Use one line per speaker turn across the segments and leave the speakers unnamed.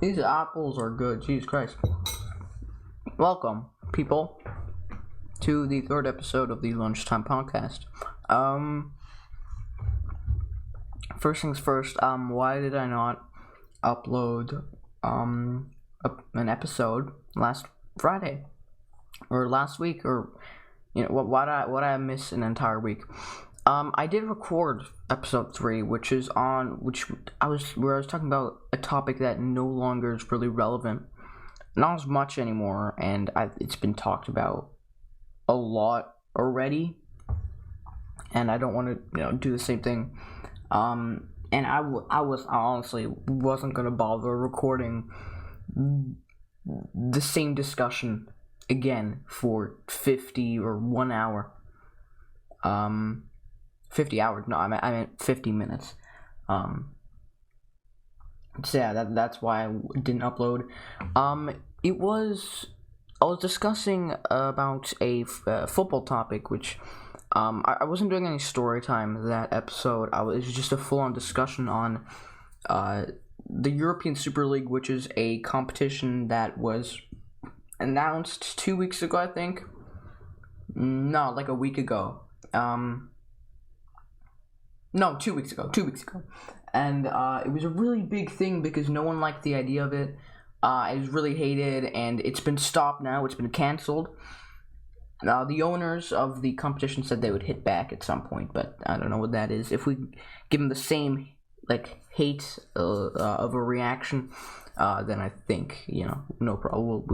These apples are good. Jesus Christ. Welcome, people, to the third episode of the Lunchtime Podcast. First things first, why did I not upload an episode last Friday or last week, or why did I miss an entire week? I did record episode 3, where I was talking about a topic that no longer is really relevant, not as much anymore, and it's been talked about a lot already, and I don't want to do the same thing. And I honestly wasn't gonna bother recording the same discussion again for 50 or 1 hour. 50 hours. No, I meant 50 minutes. So yeah, that's why I didn't upload. I was discussing about a football topic, which I wasn't doing any story time that episode. It was just a full-on discussion on the European Super League, which is a competition that was announced 2 weeks ago, I think. No, like a week ago. No, 2 weeks ago. 2 weeks ago. And it was a really big thing because no one liked the idea of it. It was really hated, and it's been stopped now. It's been canceled. The owners of the competition said they would hit back at some point, but I don't know what that is. If we give them the same hate of a reaction, then I think no problem.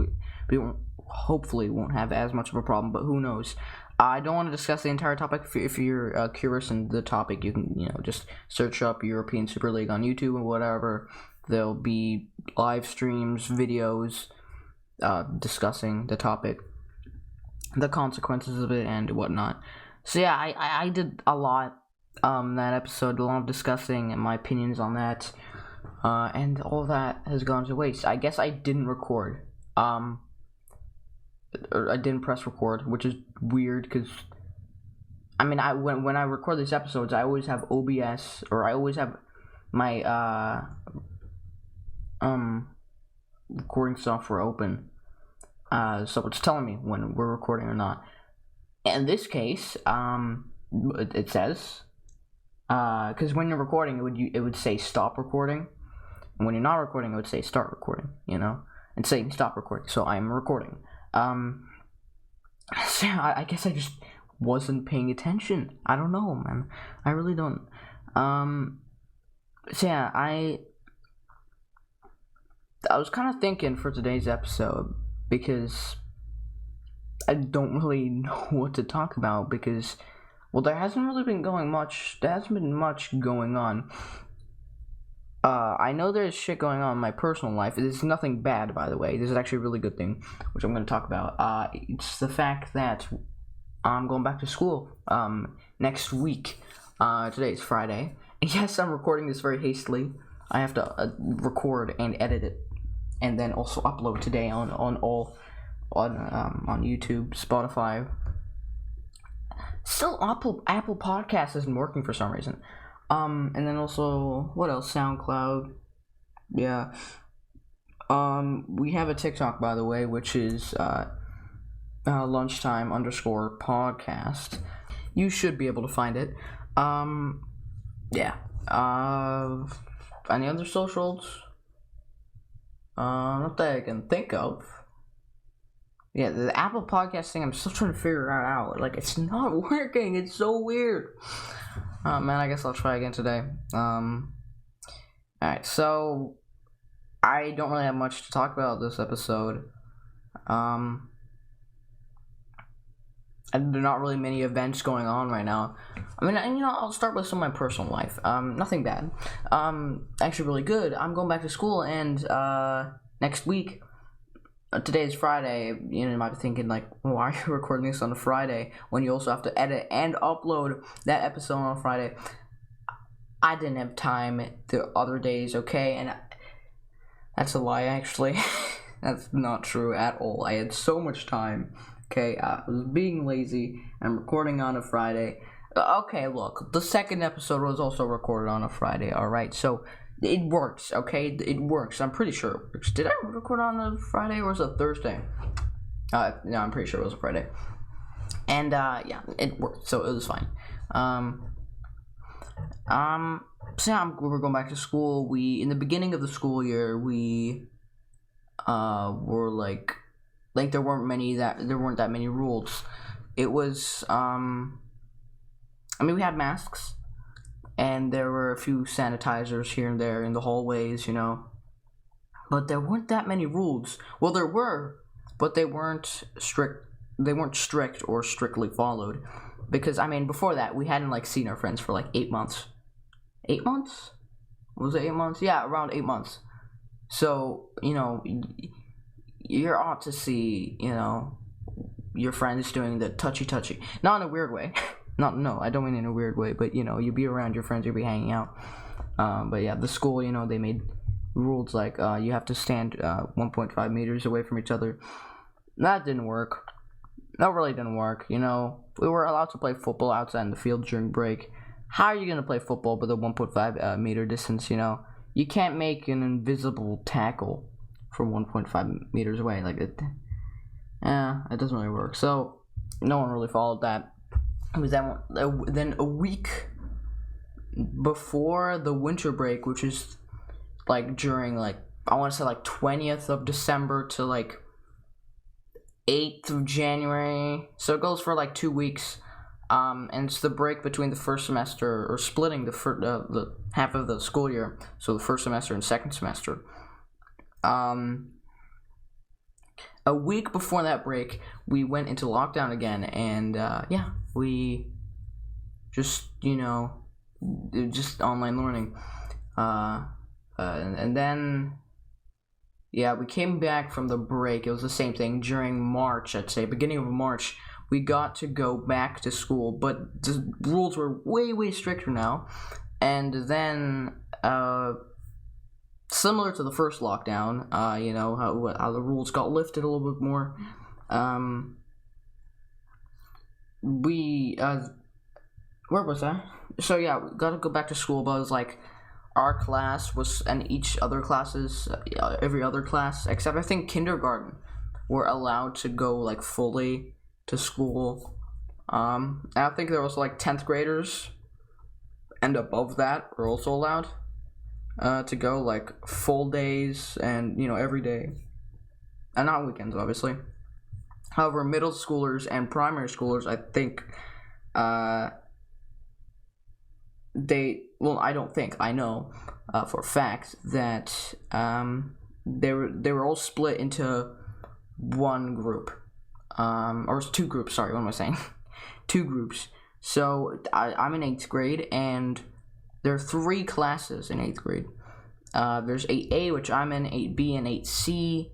We hopefully won't have as much of a problem, but who knows? I don't want to discuss the entire topic. If you're curious in the topic, you can just search up European Super League on YouTube or whatever. There'll be live streams, videos discussing the topic, the consequences of it, and whatnot. So yeah, I did a lot that episode, a lot of discussing and my opinions on that, and all that has gone to waste. I guess I didn't record. Or I didn't press record, which is weird because when I record these episodes, I always have OBS, or I always have my recording software open, so it's telling me when we're recording or not. In this case, it says because when you're recording, it would say stop recording, and when you're not recording, it would say start recording. And saying stop recording. So I'm recording. So I guess I just wasn't paying attention. I don't know, man. I really don't. So yeah, I was kind of thinking for today's episode, because I don't really know what to talk about, because, well, there hasn't been much going on. I know there's shit going on in my personal life. This is nothing bad, by the way. This is actually a really good thing, which I'm going to talk about. It's the fact that I'm going back to school next week. Today is Friday. And yes, I'm recording this very hastily. I have to record and edit it, and then also upload today on YouTube, Spotify. Still, Apple Podcast isn't working for some reason. And then also, what else? SoundCloud. Yeah. We have a TikTok, by the way, which is lunchtime_podcast. You should be able to find it. Yeah. Any other socials? Not that I can think of. Yeah, the Apple Podcast thing, I'm still trying to figure it out. It's not working. It's so weird. Man, I guess I'll try again today. Alright, so I don't really have much to talk about this episode. And there are not really many events going on right now. I'll start with some of my personal life. Nothing bad. Actually really good. I'm going back to school, and next week, today is Friday. You might be thinking, why are you recording this on a Friday when you also have to edit and upload that episode on Friday? I didn't have time the other days, okay? And that's a lie, actually. That's not true at all. I had so much time, okay? I was being lazy. I'm recording on a Friday. Okay, look, the second episode was also recorded on a Friday, alright? So it works, okay? It works. I'm pretty sure it works. Did I record on a Friday or was it a Thursday? No, I'm pretty sure it was a Friday. And, yeah, it worked, so it was fine. So yeah, we're going back to school. In the beginning of the school year, we, were like there weren't that many rules. It was, we had masks, and there were a few sanitizers here and there in the hallways, but there weren't that many rules. Well, there were, but they weren't strict. They weren't strict or strictly followed, because before that we hadn't seen our friends for 8 months. 8 months? Was it 8 months? Yeah, around 8 months. So you're ought to see your friends doing the touchy, not in a weird way. No, I don't mean in a weird way, but you be around your friends, you be hanging out. But yeah, the school, they made rules like you have to stand 1.5 meters away from each other. That didn't work. That really didn't work. We were allowed to play football outside in the field during break. How are you gonna play football with a 1.5 meter distance? You can't make an invisible tackle from 1.5 meters away. It doesn't really work. So no one really followed that. It was then a week before the winter break, which is during I want to say 20th of December to 8th of January. So it goes for 2 weeks. And it's the break between the first semester, or splitting the half of the school year. So the first semester and second semester. A week before that break, we went into lockdown again, and we just just online learning, and then we came back from the break. It was the same thing during March. I'd say beginning of March, we got to go back to school, but the rules were way stricter now, and then similar to the first lockdown, how the rules got lifted a little bit more. Where was I? So yeah, we got to go back to school, but it was our class was, and each other classes, every other class, except I think kindergarten, were allowed to go fully to school. I think there was 10th graders and above that were also allowed to go full days and every day, and not weekends obviously. However, middle schoolers and primary schoolers, I think I know for a fact that they were all split into one group, or 2 groups. Sorry, what am I saying? 2 groups. So I'm in 8th grade, and there are 3 classes in 8th grade. There's 8A, which I'm in, 8B, and 8C,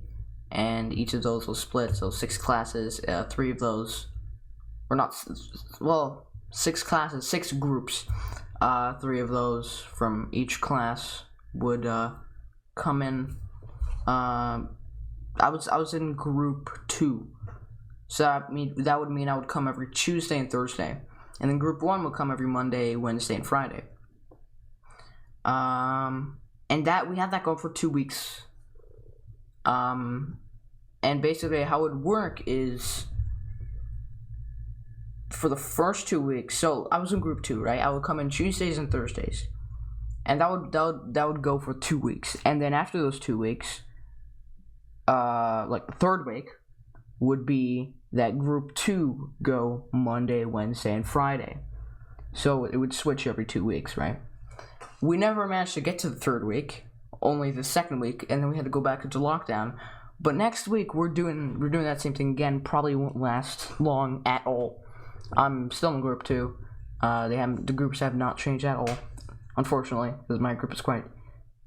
and each of those will split. So 6 classes. 3 of those, or not. Well, 6 classes, 6 groups. 3 of those from each class would come in. I was in group 2, so that would mean I would come every Tuesday and Thursday, and then group 1 would come every Monday, Wednesday, and Friday. And that we had that going for 2 weeks. And basically how it would work is, for the first 2 weeks, so I was in group 2, right? I would come in Tuesdays and Thursdays, and that would go for 2 weeks, and then after those 2 weeks, the third week would be that group 2 go Monday, Wednesday, and Friday. So it would switch every 2 weeks, right? We never managed to get to the 3rd week, only the 2nd week, and then we had to go back into lockdown. But next week we're doing that same thing again. Probably won't last long at all. I'm still in group 2. The groups have not changed at all, unfortunately, because my group is quite.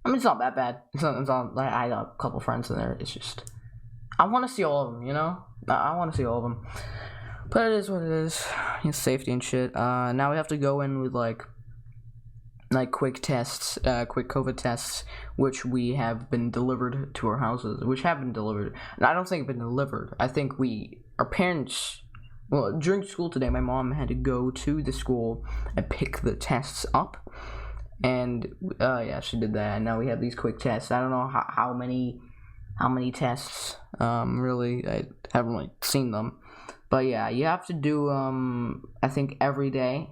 It's not that bad. It's not. I got a couple friends in there. It's just, I want to see all of them. I want to see all of them. But it is what it is. It's safety and shit. Now we have to go in with quick tests, quick COVID tests, which we have been delivered to our houses. Which have been delivered. And I don't think been delivered. I think our parents. Well, during school today, my mom had to go to the school and pick the tests up. And yeah, she did that. And now we have these quick tests. I don't know how many tests. Really, I haven't really seen them. But yeah, you have to do I think every day,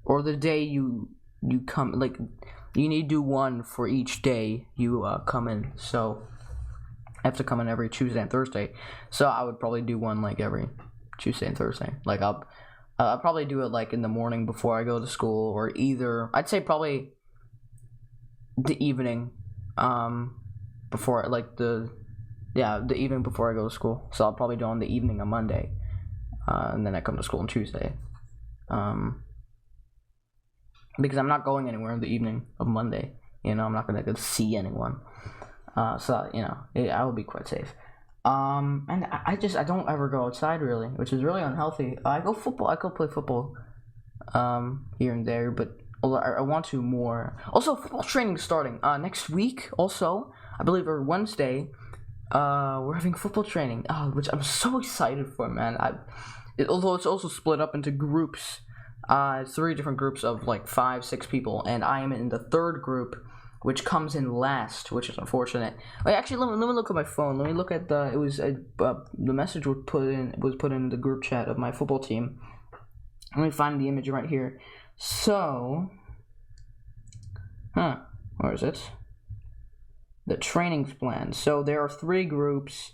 or the day you come, like, you need to do one for each day you come in. So I have to come in every Tuesday and Thursday. So I would probably do one like every Tuesday and Thursday. Like I'll probably do it like in the morning before I go to school, or I'd say probably the evening, before, like, the evening before I go to school. So I'll probably do it on the evening on Monday, and then I come to school on Tuesday, because I'm not going anywhere in the evening of Monday. I'm not gonna go see anyone. So I will be quite safe. And I don't ever go outside really, which is really unhealthy. I go play football, here and there, but I want to more. Also, football training starting next week. Also, I believe, or Wednesday. We're having football training, which I'm so excited for, man. Although it's also split up into groups. It's 3 different groups of like 5-6 people, and I am in the 3rd group, which comes in last, which is unfortunate. Wait, actually, let me look at my phone. Let me look at the message was put in the group chat of my football team. Let me find the image right here. So, where is it? The trainings plan. So there are 3 groups.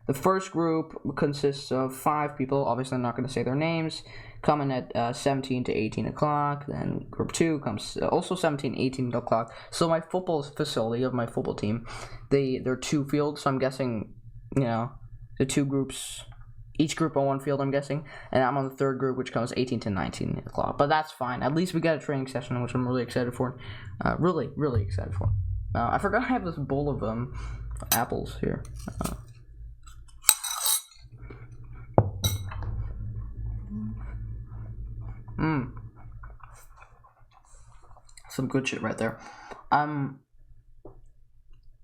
The first group consists of 5 people. Obviously, I'm not going to say their names. Coming at 17 to 18 o'clock. Then group 2 comes also 17, 18 o'clock. So my football facility of my football team, there are 2 fields. So I'm guessing, the 2 groups, each group on 1 field, I'm guessing. And I'm on the 3rd group, which comes 18 to 19 o'clock. But that's fine. At least we got a training session, which I'm really excited for. Really, really excited for. I forgot I have this bowl of apples here. Some good shit right there.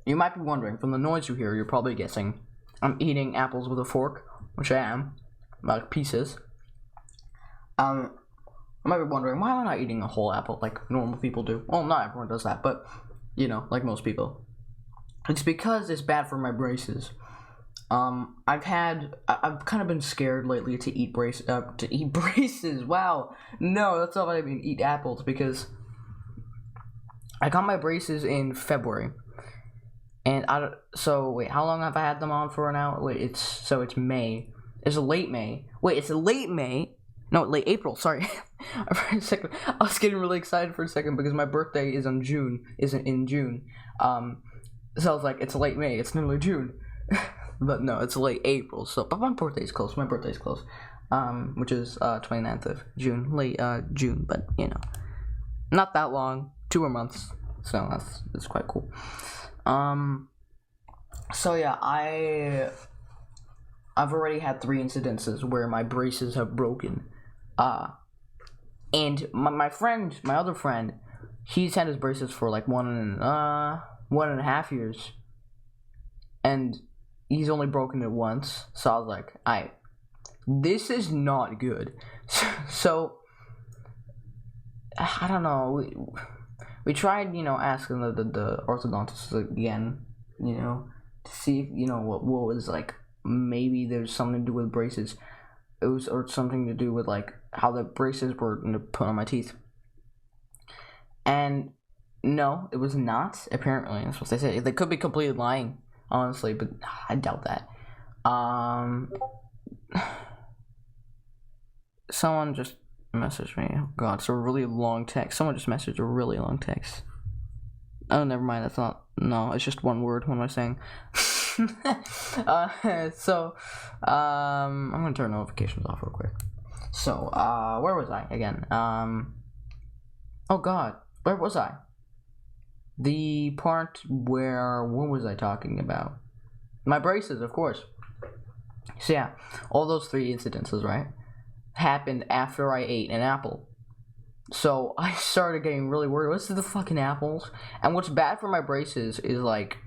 You might be wondering, from the noise you hear, you're probably guessing I'm eating apples with a fork, which I am, like pieces. You might be wondering, why am I not eating a whole apple like normal people do? Well, not everyone does that, but like most people. It's because it's bad for my braces. I've kind of been scared lately to eat braces. Wow, no, that's not what I mean. Eat apples, because I got my braces in February, and wait, how long have I had them on for now? Wait, it's May. It's late May. Wait, it's late May. No, late April. Sorry. For a second, I was getting really excited for a second because my birthday is in June. So I was like, it's late May. It's nearly June. But no, it's late April. So, but my birthday's close. Which is 29th of June. Late June, but not that long. 2 more months. So that's quite cool. So yeah, I've already had 3 incidences where my braces have broken. And my other friend, he's had his braces for like 1.5 years, and he's only broken it once. So I was like, this is not good. So I don't know. We tried, asking the orthodontist again, to see if, what was, like, maybe there's something to do with braces. Or something to do with, like, how the braces were put on my teeth. And no, it was not, apparently. That's what they said. They could be completely lying, honestly, but I doubt that. Someone just messaged me. Oh god, it's a really long text. Someone just messaged a really long text. Oh, never mind. That's not. No, it's just one word. What am I saying? I'm gonna turn notifications off real quick. So, where was I again? Oh god, where was I? The part where, what was I talking about? My braces, of course. So yeah, all those 3 incidences, right, happened after I ate an apple. So I started getting really worried. What's the fucking apples? And what's bad for my braces is, like,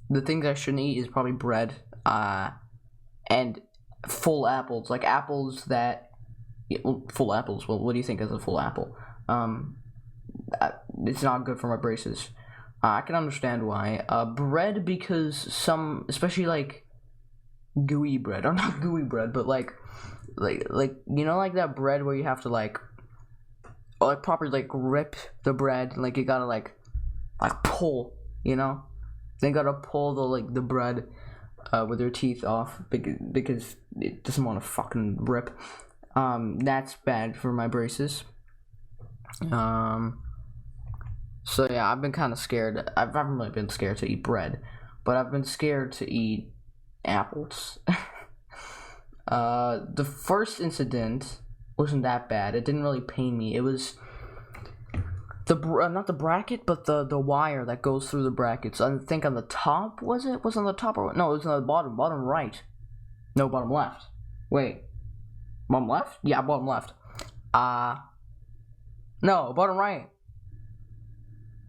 the things I shouldn't eat is probably bread, and full apples, like apples that, full apples. Well, what do you think is a full apple? it's not good for my braces. I can understand why. Bread, because some, especially like gooey bread, or not gooey bread, but like you know, like that bread where you have to like properly like rip the bread, like you gotta like pull, you know, they gotta pull the bread with your teeth off because it doesn't want to fucking rip. That's bad for my braces. So yeah, I've been kind of scared. I haven't really been scared to eat bread, but I've been scared to eat apples. The first incident wasn't that bad. It didn't really pain me. It was not the bracket, but the wire that goes through the brackets. I think on the top, was it? Was it on the top or no? It was on the bottom right. No, bottom left. Wait, bottom left? Yeah, bottom left. No, bottom right.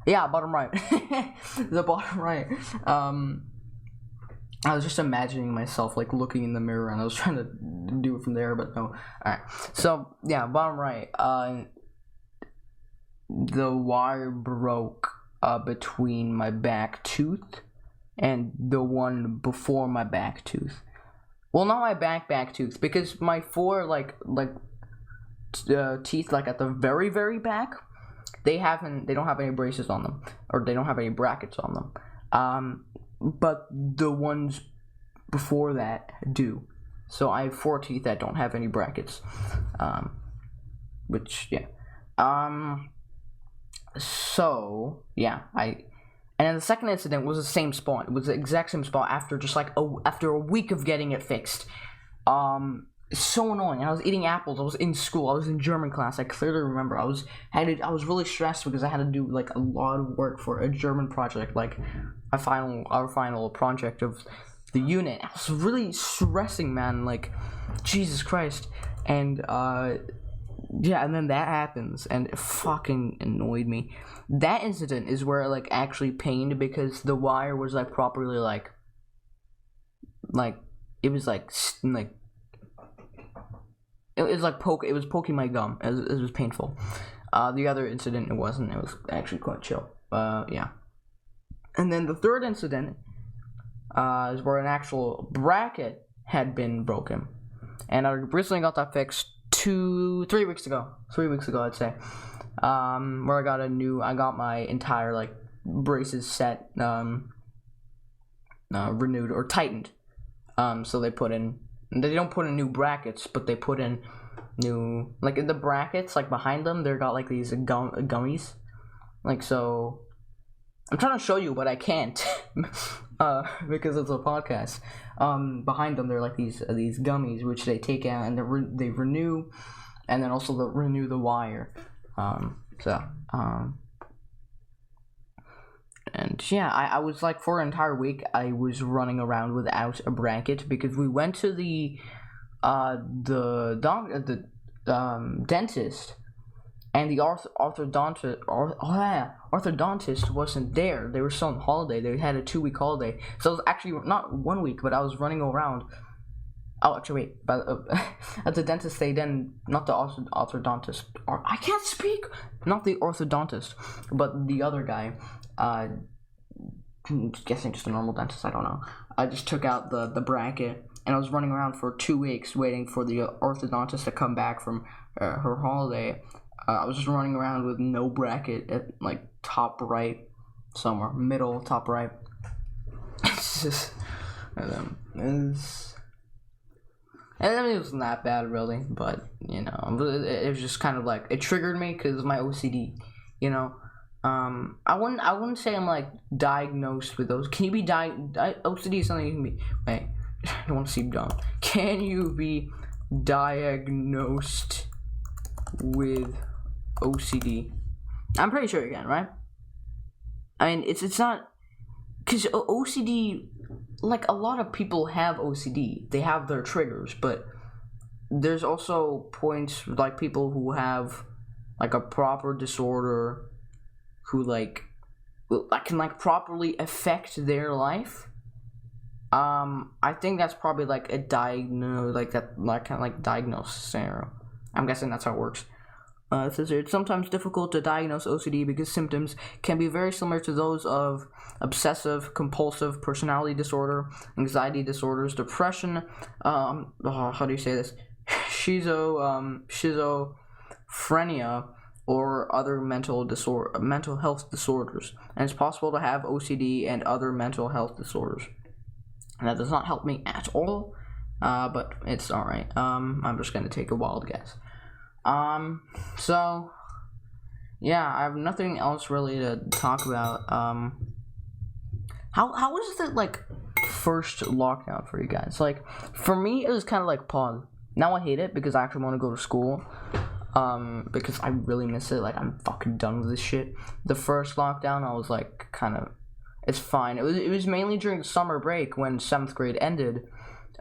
Yeah, bottom right. The bottom right. I was just imagining myself like looking in the mirror, and I was trying to do it from there, but no. Alright. So yeah, bottom right. The wire broke between my back tooth and the one before my back tooth. Well, not my back tooth, because my four teeth like at the very back, they don't have any braces on them, or they don't have any brackets on them. But the ones before that do. So I have 4 teeth that don't have any brackets. Which yeah. So yeah, and then the second incident was the same spot. It was the exact same spot after just like after a week of getting it fixed. It's so annoying. I was eating apples. I was in school. I was in German class. I clearly remember. I was really stressed because I had to do like a lot of work for a German project, like our final project of the unit. I was really stressing, man. Like, Jesus Christ. And yeah, and then that happens, and it fucking annoyed me. That incident is where it like actually pained, because the wire was like properly like it was like it was like poking my gum. It was painful. The other incident, it wasn't. It was actually quite chill. Yeah. And then the third incident is where an actual bracket had been broken, and I recently got that fixed 3 weeks ago. 3 weeks ago, I'd say. Where I got my entire like braces set renewed or tightened. So they don't put in new brackets, but they put in new, like in the brackets, like behind them, they've got like these gummies. Like, so I'm trying to show you, but I can't because it's a podcast. Behind them, they're like these gummies, which they take out and they renew, and then also renew the wire. And yeah, I was like, for an entire week, I was running around without a bracket, because we went to the dentist, and the orthodontist wasn't there. They were still on holiday. They had a 2-week holiday, so it was actually not 1 week, but I was running around. Oh, actually, wait. But at the dentist, not the orthodontist, or I can't speak. Not the orthodontist, but the other guy. I'm guessing just a normal dentist. I don't know. I just took out the bracket, and I was running around for 2 weeks waiting for the orthodontist to come back from her holiday. I was just running around with no bracket at like top right, somewhere middle top right. It's just, and it wasn't that bad really, but you know, it was just kind of like, it triggered me because of my OCD, you know. I wouldn't say I'm like diagnosed with those. Can you be OCD is something you can be. Wait, I don't want to seem dumb. Can you be diagnosed with OCD? I'm pretty sure you can, right? I mean, it's not, because OCD, like a lot of people have OCD. They have their triggers, but there's also points like people who have like a proper disorder, who like can like properly affect their life. I think that's probably like a diagnosis scenario. I'm guessing that's how it works. It says here, it's sometimes difficult to diagnose OCD because symptoms can be very similar to those of obsessive compulsive personality disorder, anxiety disorders, depression, how do you say this? Schizophrenia, or other mental health disorders. And it's possible to have OCD and other mental health disorders. And that does not help me at all, but it's alright. I'm just gonna take a wild guess. So, yeah, I have nothing else really to talk about. How was the, like, first lockdown for you guys? Like, for me, it was kind of like pause. Now I hate it because I actually want to go to school, because I really miss it. Like, I'm fucking done with this shit. The first lockdown, I was, like, kind of, it's fine. It was mainly during summer break when 7th grade ended,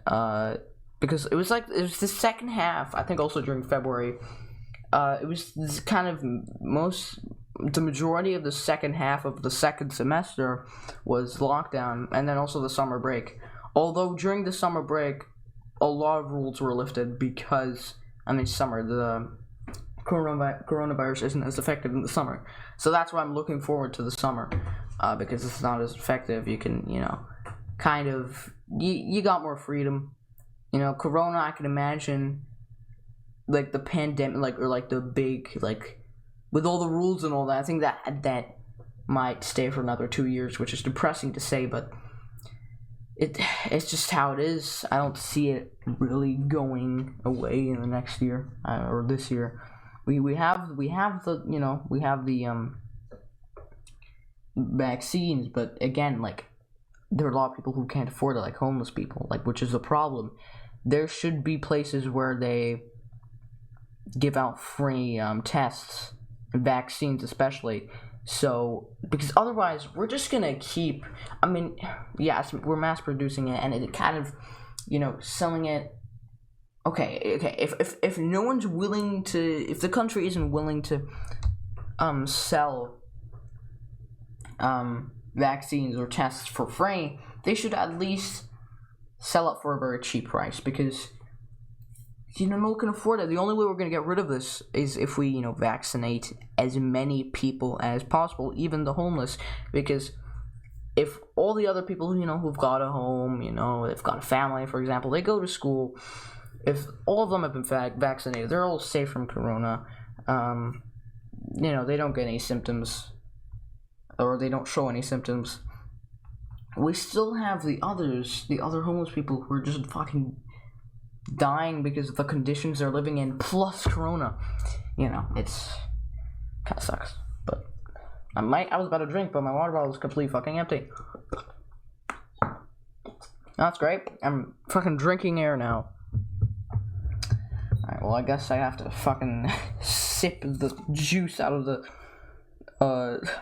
because it was the second half, I think also during February. It was this kind of the majority of the second half of the second semester was lockdown, and then also the summer break. Although during the summer break, a lot of rules were lifted because, summer, the coronavirus isn't as effective in the summer. So that's why I'm looking forward to the summer, because it's not as effective. You can, kind of, you got more freedom. Corona, I can imagine, like, the pandemic, or the big, with all the rules and all that, I think that might stay for another 2 years, which is depressing to say, but it's just how it is. I don't see it really going away in the next year, or this year. We have the vaccines, but again, there are a lot of people who can't afford it, like homeless people, which is a problem. There should be places where they give out free tests, vaccines especially, so, because otherwise we're just gonna keep, we're mass producing it, and it kind of, selling it. Okay, if no one's willing to, if the country isn't willing to sell vaccines or tests for free, they should at least sell it for a very cheap price, because no one can afford it. The only way we're going to get rid of this is if we, vaccinate as many people as possible, even the homeless, because if all the other people, who've got a home, they've got a family, for example, they go to school, if all of them have been vaccinated, they're all safe from corona, they don't get any symptoms, or they don't show any symptoms. We still have the other homeless people who are just fucking dying because of the conditions they're living in, plus corona. It's kind of sucks. But I was about to drink, but my water bottle is completely fucking empty. That's great. I'm fucking drinking air now. Alright, well, I guess I have to fucking sip the juice out of the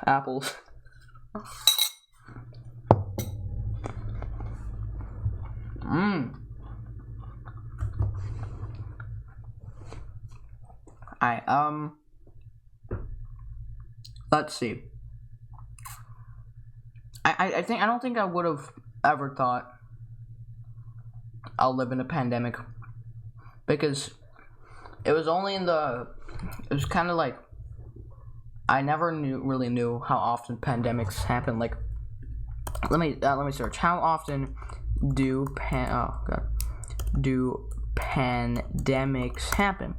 apples. Let's see. I don't think I would have ever thought I'll live in a pandemic, because it was kind of like, I never really knew how often pandemics happen. Let me search. How often do pandemics happen?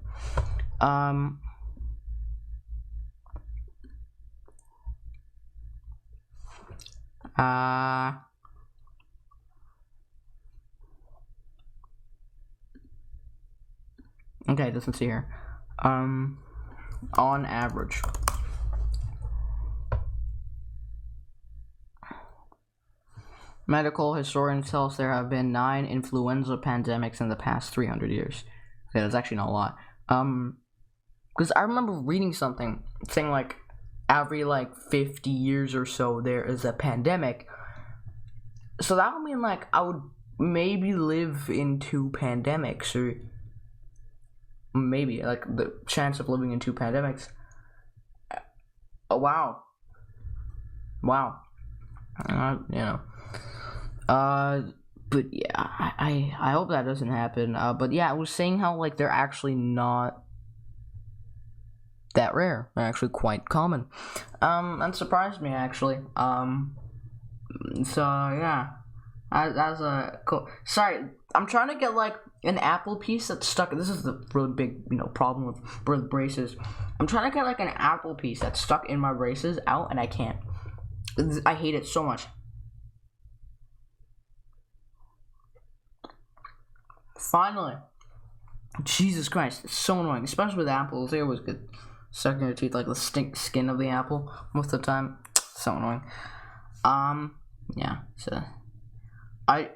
Okay, it doesn't see here. On average. Medical historians tell us there have been 9 influenza pandemics in the past 300 years. Okay, that's actually not a lot. Because I remember reading something saying every 50 years or so there is a pandemic. So that would mean I would maybe live in 2 pandemics, or maybe the chance of living in 2 pandemics. Oh, wow. But yeah, I hope that doesn't happen. But yeah, I was saying how they're actually not that rare. They're actually quite common. That surprised me, actually. So yeah, that's a cool. Sorry, I'm trying to get like an apple piece that's stuck. This is the really big, problem with braces. I'm trying to get like an apple piece that's stuck in my braces out, and I can't. I hate it so much. Finally. Jesus Christ, it's so annoying, especially with apples. They always get stuck in your teeth, like the skin of the apple most of the time. So annoying. Yeah, so I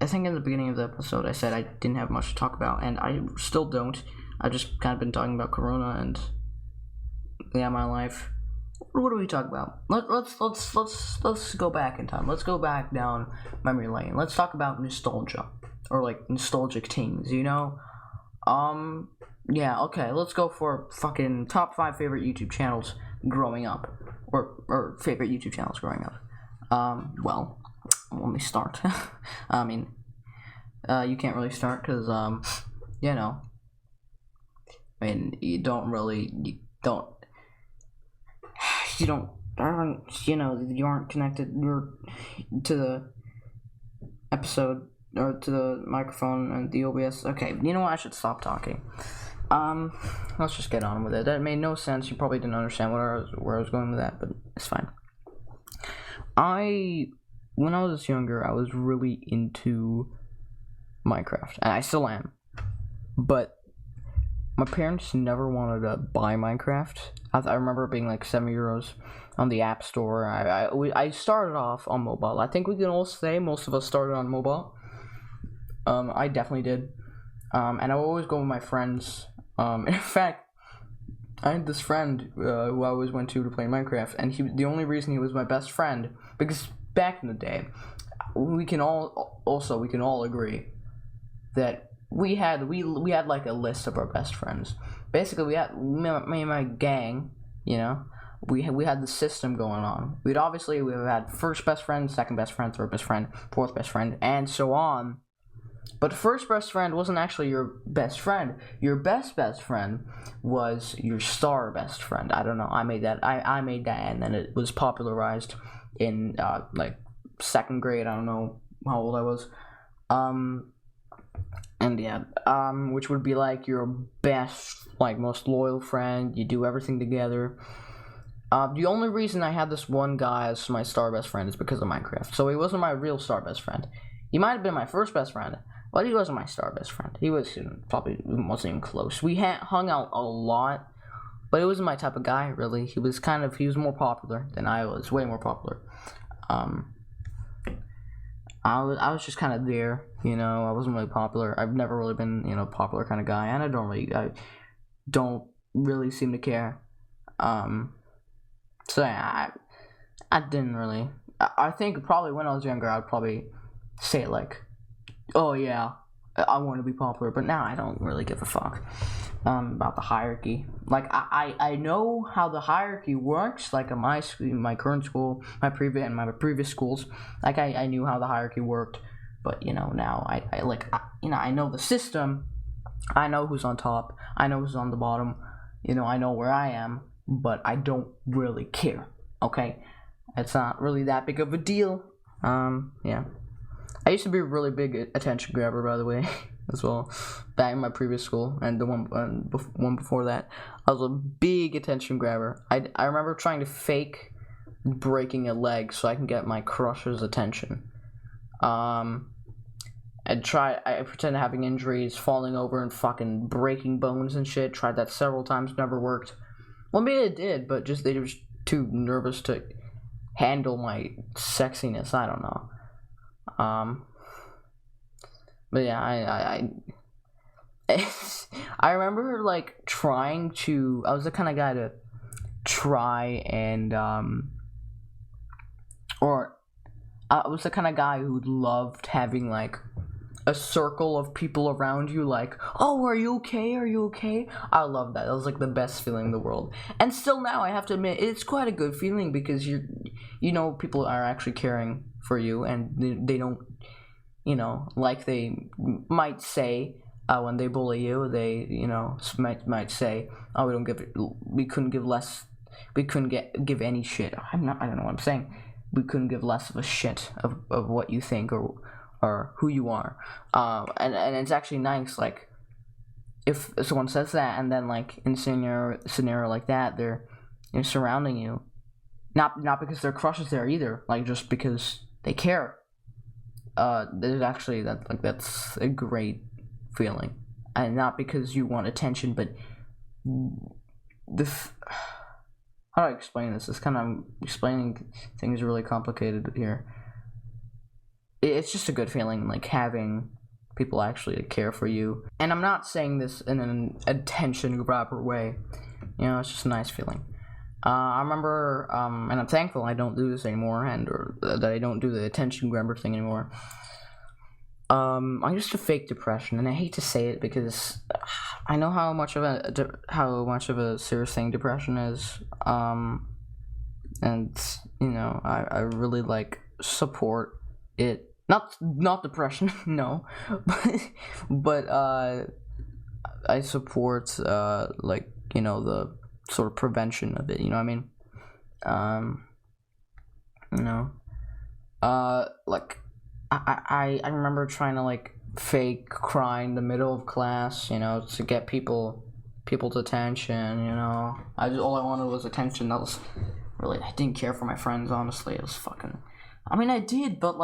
think in the beginning of the episode I said I didn't have much to talk about, and I still don't. I've just kind of been talking about Corona and my life. What do we talk about? Let's go back in time. Let's go back down memory lane. Let's talk about nostalgia, or like nostalgic things, Yeah, okay. Let's go for fucking top 5 favorite YouTube channels growing up, or favorite YouTube channels growing up. Well, let me start. I mean, you can't really start because, I mean, you aren't connected to the episode, or to the microphone and the OBS. Okay, you know what? I should stop talking. Let's just get on with it. That made no sense. You probably didn't understand where I was going with that, but it's fine. When I was younger, I was really into Minecraft, and I still am. But my parents never wanted to buy Minecraft. I remember it being like €7 on the App Store. I started off on mobile. I think we can all say most of us started on mobile. I definitely did. And I would always go with my friends. In fact, I had this friend who I always went to play Minecraft, and the only reason he was my best friend, because back in the day, we can all agree that we had like a list of our best friends. Basically, we had me and my gang. We had the system going on. We'd have had first best friend, second best friend, third best friend, fourth best friend, and so on. But first best friend wasn't actually your best friend. Your best friend was your star best friend. I don't know. I made that, and then it was popularized in like second grade. I don't know how old I was. Which would be like your best, like most loyal friend. You do everything together. The only reason I had this one guy as my star best friend is because of Minecraft. So he wasn't my real star best friend. He might have been my first best friend, but he wasn't my star best friend. He probably wasn't even close. We hung out a lot, but he wasn't my type of guy, really. He was more popular than I was, way more popular. I was just kind of there, I wasn't really popular. I've never really been, a popular kind of guy, and I don't really seem to care. So yeah, I didn't really. I think probably when I was younger, I'd probably say like, oh yeah, I want to be popular, but now I don't really give a fuck about the hierarchy. Like I know how the hierarchy works. Like in my current school, my previous schools, like I knew how the hierarchy worked. But now I know the system. I know who's on top. I know who's on the bottom. I know where I am, but I don't really care. Okay, it's not really that big of a deal. Yeah. I used to be a really big attention grabber, by the way, as well, back in my previous school, and the one before that. I was a big attention grabber. I remember trying to fake breaking a leg so I can get my crush's attention. I pretended having injuries, falling over and fucking breaking bones and shit. Tried that several times, never worked. Well, maybe it did, but just they were too nervous to handle my sexiness. I don't know. But yeah, I remember like trying to. I was the kind of guy to try and I was the kind of guy who loved having like a circle of people around you, like, oh, are you okay? Are you okay? I love that. That was like the best feeling in the world. And still now, I have to admit, it's quite a good feeling because people are actually caring for you, and they don't, like they might say, when they bully you, they might say, "Oh, we couldn't give any shit." I don't know what I'm saying. We couldn't give less of a shit of what you think or who you are. And it's actually nice, like, if someone says that, and then, like, in a scenario like that, they're surrounding you, not because their crush is there either, like, just because they care. There's actually that's a great feeling, and not because you want attention, but this. How do I explain this? It's kind of explaining things really complicated here. It's just a good feeling, like, having people actually care for you. And I'm not saying this in an attention grabber way. It's just a nice feeling. I remember, and I'm thankful I don't do this anymore, or that I don't do the attention grabber thing anymore. I used to fake depression, and I hate to say it because I know how much of a serious thing depression is. And I really support it. Not depression, no, but I support the sort of prevention of it. You know what I mean? I remember trying to fake cry in the middle of class, to get people's attention. All I wanted was attention. I didn't care for my friends, honestly. It was fucking. I mean, I did, but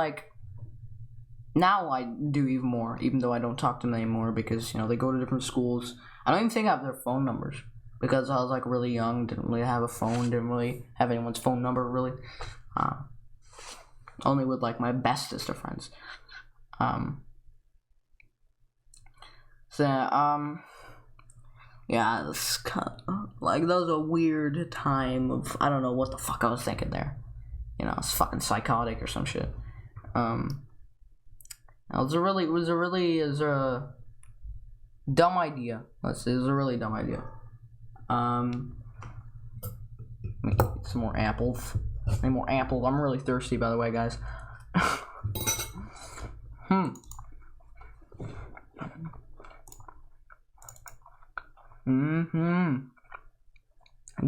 now I do even more, even though I don't talk to them anymore because they go to different schools. I don't even think I have their phone numbers because I was really young, didn't really have a phone, didn't really have anyone's phone number really. Only with my bestest of friends. Yeah, this that was a weird time of, I don't know what the fuck I was thinking there. It's fucking psychotic or some shit. It was a dumb idea. It was a really dumb idea. Let me get some more apples. Any more apples? I'm really thirsty, by the way, guys.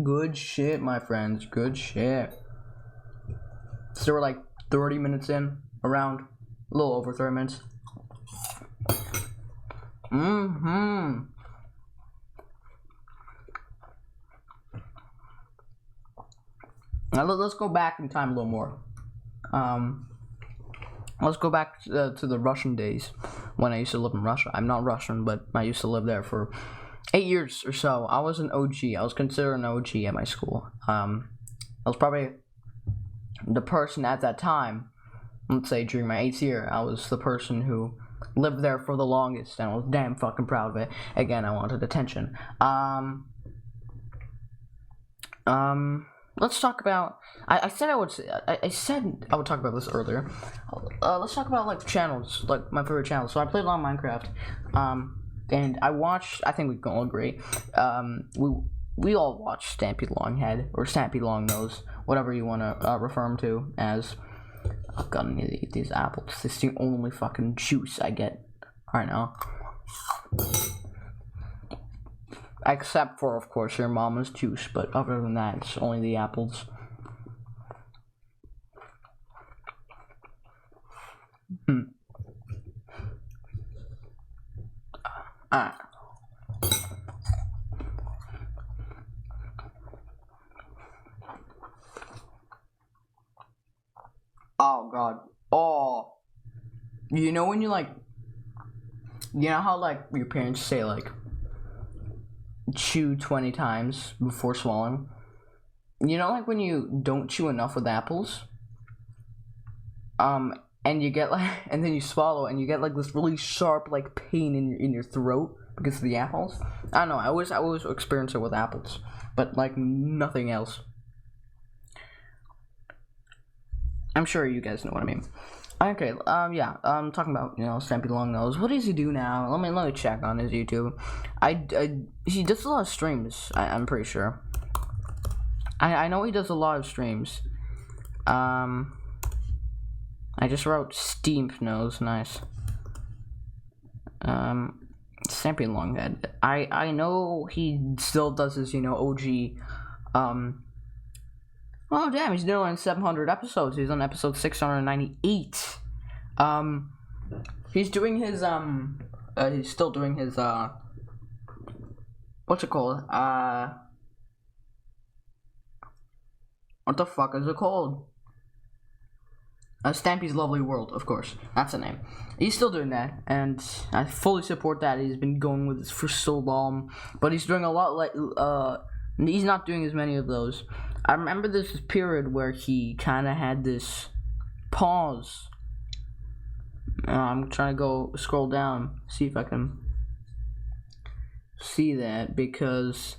Good shit, my friends. Good shit. So we're 30 minutes in, around. A little over 30 minutes. Now let's go back in time a little more. Let's go back to the Russian days when I used to live in Russia. I'm not Russian, but I used to live there for 8 years or so. I was an OG. I was considered an OG at my school. I was probably the person at that time. Let's say during my 8th year, I was the person who lived there for the longest, and I was damn fucking proud of it. Again, I wanted attention. Let's talk about. I said I would talk about this earlier. Let's talk about channels, my favorite channels. So I played a lot of Minecraft, and I watched. I think we can all agree. We all watched Stampy Longhead or Stampy Longnose, whatever you want to refer him to as. I've got to need to eat these apples. This is the only fucking juice I get right now. Except for, of course, your mama's juice, but other than that, it's only the apples. Oh god. Oh. When you how your parents say chew 20 times before swallowing? When you don't chew enough with apples, and you get and then you swallow and you get this really sharp pain in your throat because of the apples. I don't know. I always experience it with apples, but nothing else. I'm sure you guys know what I mean. Okay, I'm talking about, Stampy Longnose. What does he do now? Let me check on his YouTube. He does a lot of streams, I'm pretty sure. I know he does a lot of streams. I just wrote Steamp Nose, nice. Stampy Longhead. I know he still does his, OG, oh damn, he's doing 700 episodes. He's on episode 698. He's doing his, he's still doing his, what's it called? What the fuck is it called? Stampy's Lovely World, of course. That's the name. He's still doing that, and I fully support that. He's been going with this for so long, but he's doing a lot like, he's not doing as many of those. I remember this period where he kind of had this pause. I'm trying to go scroll down, see if I can see that, because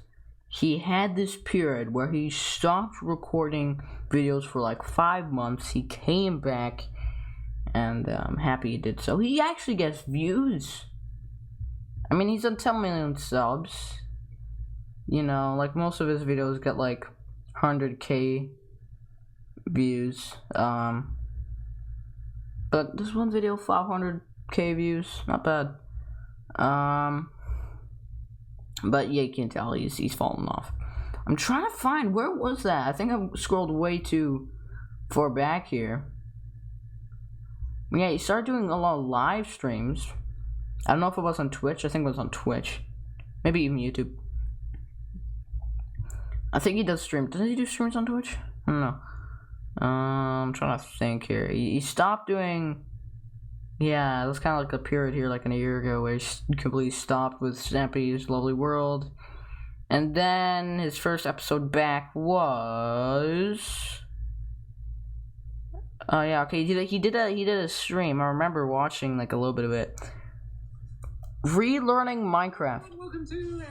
he had this period where he stopped recording videos for like 5 months. He came back, and I'm happy he did so. He actually gets views. I mean, he's on 10 million subs. Like most of his videos get like 100k views. But this one video, 500k views, not bad. But yeah, you can tell he's falling off. I'm trying to find, where was that? I think I scrolled way too far back here. Yeah, he started doing a lot of live streams. I don't know if it was on Twitch. I think it was on Twitch. Maybe even YouTube. I think he does stream. Does he do streams on Twitch? I don't know. I'm trying to think here. He stopped doing... Yeah, it was kind of like a period here, like a year ago, where he completely stopped with Stampy's Lovely World. And then his first episode back was... Oh yeah, okay. He did a stream. I remember watching like a little bit of it. Relearning Minecraft.
Welcome to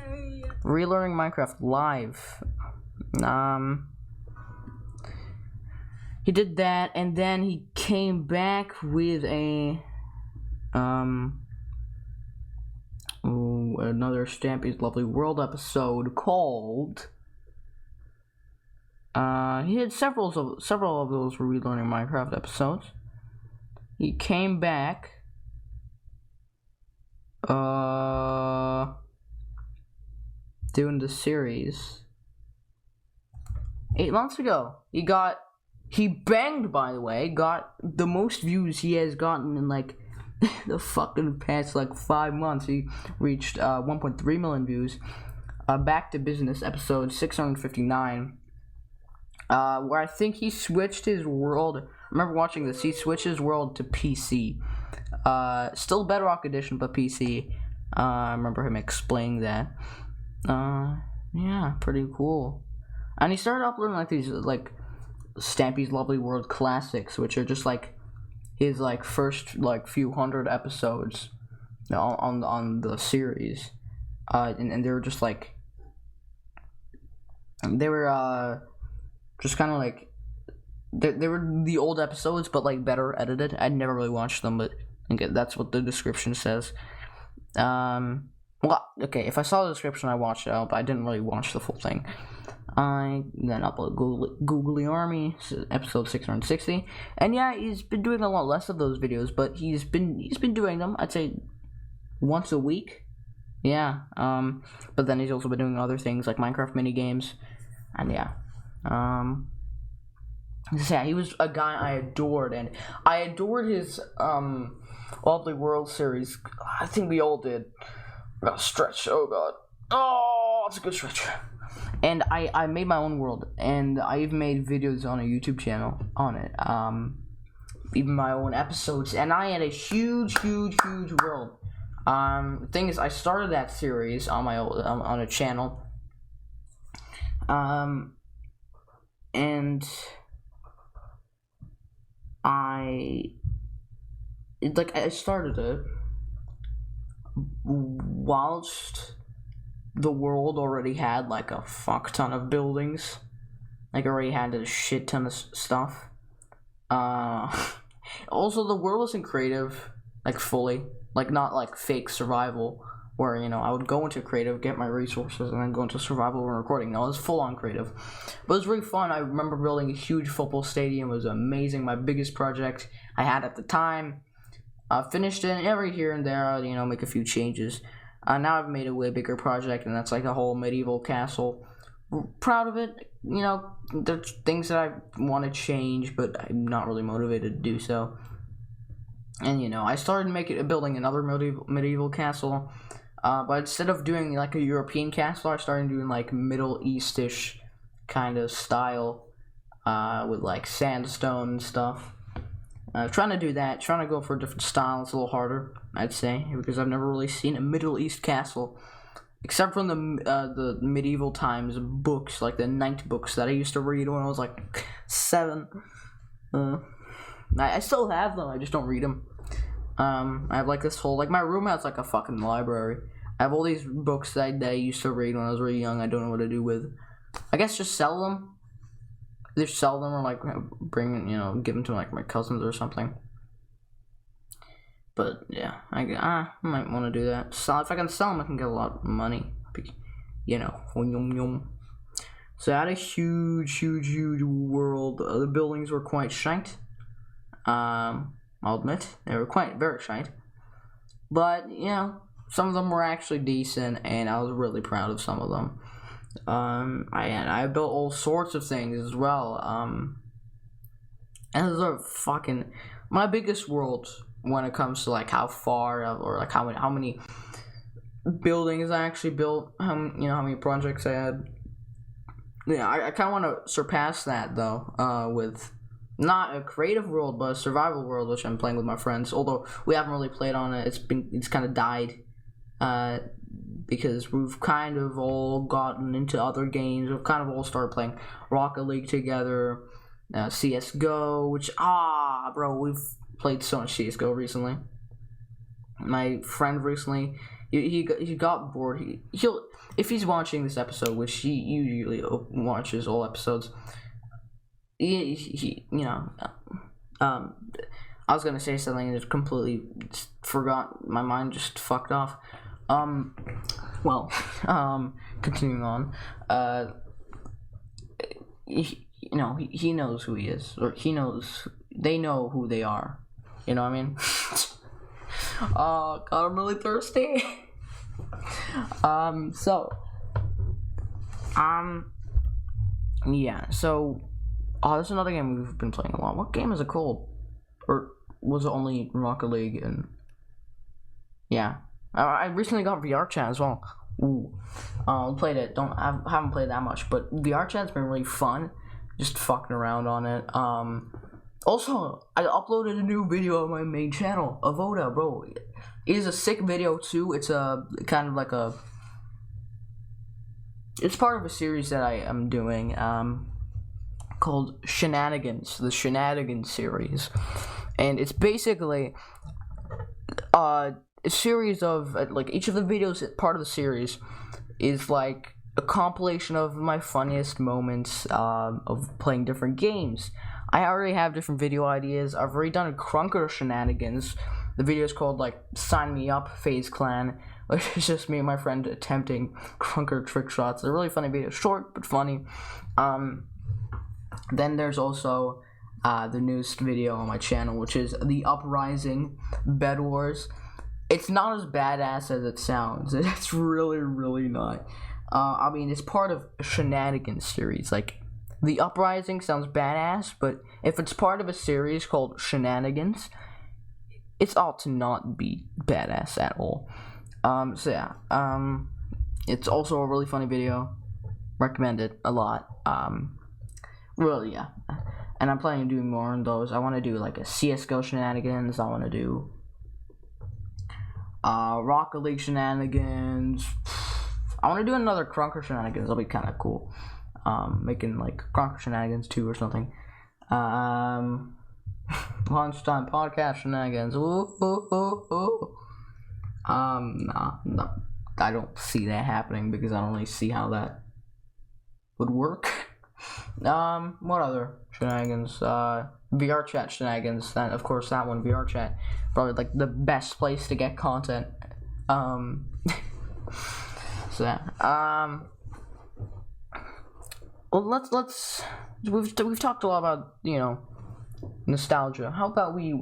Relearning Minecraft live. He did that, and then he came back with a another Stampy's Lovely World episode called. He had several of those Relearning Minecraft episodes. He came back. Doing the series 8 months ago. He banged, by the way, got the most views he has gotten in like the fucking past like 5 months. He reached 1.3 million views. Back to Business episode 659, where I think he switched his world. I remember watching this. He switched his world to PC. Still Bedrock Edition, but PC. I remember him explaining that. Yeah, pretty cool. And he started uploading like these like Stampy's Lovely World classics, which are just like his like first like few hundred episodes on the series. And they were just like just kind of like they were the old episodes, but like better edited. I'd never really watched them, but I think that's what the description says. Well, okay, if I saw the description, I watched it out, but I didn't really watch the full thing. I then upload Googly Army episode 660, and yeah, he's been doing a lot less of those videos, but he's been doing them. I'd say once a week. Yeah. But then he's also been doing other things like Minecraft mini games, and yeah. Yeah, he was a guy I adored, and I adored his Lovely World series. I think we all did. I gotta stretch. Oh god. Oh, it's a good stretch. And I made my own world, and I even made videos on a YouTube channel on it. Even my own episodes, and I had a huge world. The thing is, I started that series on my own, on a channel. And I started it whilst the world already had like a fuck ton of buildings, like already had a shit ton of stuff. Also, the world wasn't creative, like fully, like not like fake survival, where I would go into creative, get my resources, and then go into survival and recording. No, it was full on creative, but it was really fun. I remember building a huge football stadium. It was amazing. My biggest project I had at the time. Finished it every here and there. Make a few changes. Now I've made a way bigger project, and that's like a whole medieval castle. Proud of it. You know, there's things that I want to change, but I'm not really motivated to do so. And you know, I started building another medieval castle, but instead of doing like a European castle, I started doing like Middle East-ish kind of style, with like sandstone and stuff. Trying to do that, trying to go for a different style. It's a little harder, I'd say, because I've never really seen a Middle East castle. Except from the medieval times books, like the knight books that I used to read when I was like 7. I still have them. I just don't read them. I have like this whole my room has like a fucking library. I have all these books that I used to read when I was really young. I don't know what to do with. I guess just sell them. Either sell them or like give them to like my cousins or something. But yeah, I might want to do that. So if I can sell them, I can get a lot of money. You know, so I had a huge world. The buildings were quite shite. I'll admit they were very shite. But you know, some of them were actually decent, and I was really proud of some of them. I built all sorts of things as well. And those are fucking my biggest worlds. When it comes to like how far or like how many buildings I actually built, how many projects I had. Yeah, I kind of want to surpass that though, with not a creative world but a survival world, which I'm playing with my friends. Although we haven't really played on it, it's kind of died, because we've kind of all gotten into other games. We've kind of all started playing Rocket League together, CS:GO, which bro, we've played so much CS:GO recently. My friend recently, he got bored. He'll if he's watching this episode, which he usually watches all episodes. He I was gonna say something and just completely forgot. My mind just fucked off. Continuing on. He knows who he is, or they know who they are. You know what I mean? God, I'm really thirsty. There's another game we've been playing a lot. What game is it called? Or was it only Rocket League? And yeah, I recently got VR chat as well. Played it. Haven't played that much, but VR chat's been really fun. Just fucking around on it. Also, I uploaded a new video on my main channel, Avoda, bro. It is a sick video too. It's a kind of like it's part of a series that I am doing, called Shenanigans, the Shenanigans series, and it's basically a series of each of the videos. Part of the series is like a compilation of my funniest moments of playing different games. I already have different video ideas. I've already done a Crunker Shenanigans. The video is called Sign Me Up FaZe Clan, which is just me and my friend attempting Crunker trick shots. It's a really funny video, short but funny. Then there's also the newest video on my channel, which is the Uprising Bed Wars. It's not as badass as it sounds. It's really, really not. It's part of a Shenanigans series. The Uprising sounds badass, but if it's part of a series called Shenanigans, it's ought to not be badass at all. It's also a really funny video. Recommend it a lot. Really, yeah. And I'm planning on doing more on those. I want to do a CS:GO Shenanigans. I want to do Rocket League Shenanigans. I want to do another Crunker Shenanigans. That'll be kind of cool. Making Crunker Shenanigans 2 or something. Lunchtime podcast Shenanigans. Ooh, ooh, ooh, ooh. No, I don't see that happening because I don't really see how that would work. What other shenanigans? VR chat shenanigans. Then of course that one, VR chat, probably the best place to get content. Well, let's we've talked a lot about nostalgia. How about we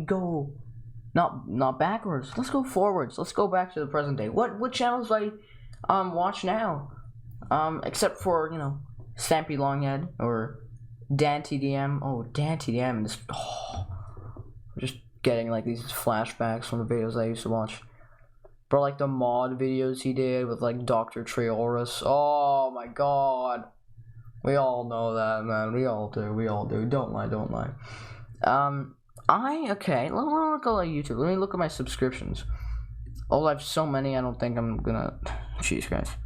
go not backwards. Let's go forwards. Let's go back to the present day. What channels do I watch now? Except for, you know, Stampy Longhead or Dan TDM. Oh, Dan TDM is just getting like these flashbacks from the videos I used to watch. But like the mod videos he did with like Dr. Treoris. Oh my god. We all know that, man. We all do. Don't lie. Okay, let me look at YouTube. Let me look at my subscriptions. Oh, I have so many, I don't think I'm gonna... Jeez, guys.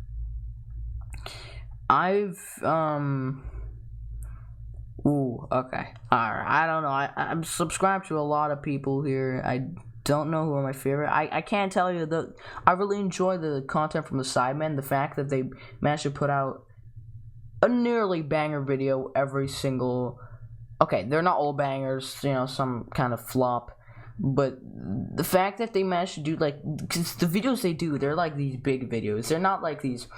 Ooh, okay. Alright, I don't know. I'm subscribed to a lot of people here. I don't know who are my favorite. I can't tell you. I really enjoy the content from the Sidemen. The fact that they managed to put out a nearly banger video every single... Okay, they're not all bangers, you know, some kind of flop. But the fact that they managed to do, like, cause the videos they do, they're like these big videos. They're not like these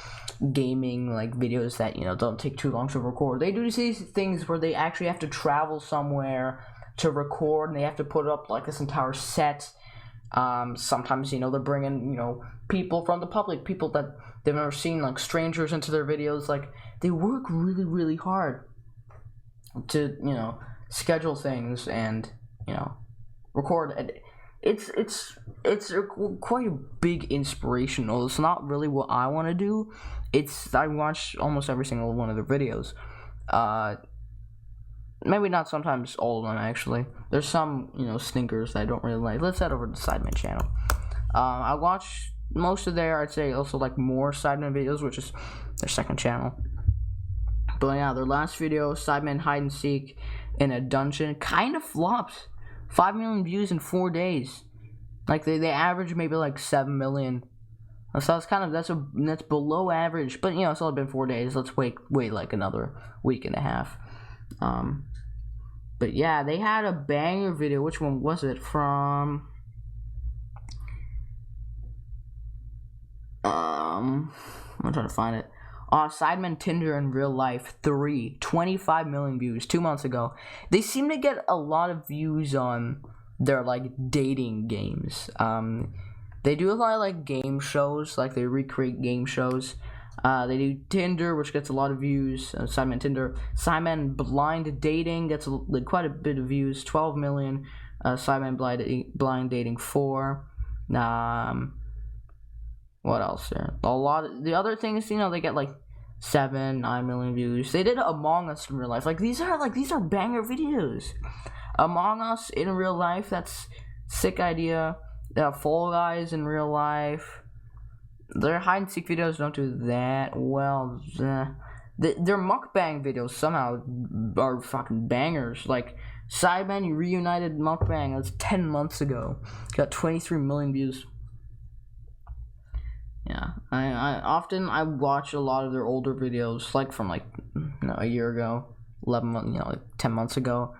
gaming, like, videos that, you know, don't take too long to record. They do these things where they actually have to travel somewhere to record, and they have to put up, like, this entire set. Sometimes, you know, they're bringing, you know, people from the public, people that they've never seen, like, strangers into their videos. Like, they work really, really hard to, you know, schedule things and, you know, record. It's quite a big inspiration. Although it's not really what I want to do. I watch almost every single one of their videos. Maybe not sometimes all of them, actually. There's some, you know, stinkers that I don't really like. Let's head over to the Sidemen channel. I watch most of their, I'd say, also like more Sidemen videos, which is their second channel. But yeah, their last video, Sidemen hide and seek in a dungeon, kind of flopped. 5 million views in 4 days. Like they average maybe like 7 million. So that's kind of that's below average. But you know, it's only been 4 days. Let's wait like another week and a half. But yeah, they had a banger video. Which one was it from? I'm trying to find it. Sidemen Tinder in Real Life 3, 25 million views 2 months ago. They seem to get a lot of views on their like dating games. They do a lot of like game shows, like they recreate game shows. They do Tinder, which gets a lot of views. Sidemen Tinder. Sidemen Blind Dating gets quite a bit of views, 12 million. Sidemen Blind Dating 4. What else there? A lot of the other things, you know, they get like 7, 9 million views. They did Among Us in real life. These are banger videos. Among Us in real life, that's sick idea. Fall Guys in real life. Their hide and seek videos don't do that well. Their mukbang videos somehow are fucking bangers. Like Sidemen Reunited mukbang, that's 10 months ago. Got 23 million views. Yeah, I watch a lot of their older videos, like from like, you know, a year ago, 11 months, you know, like 10 months ago,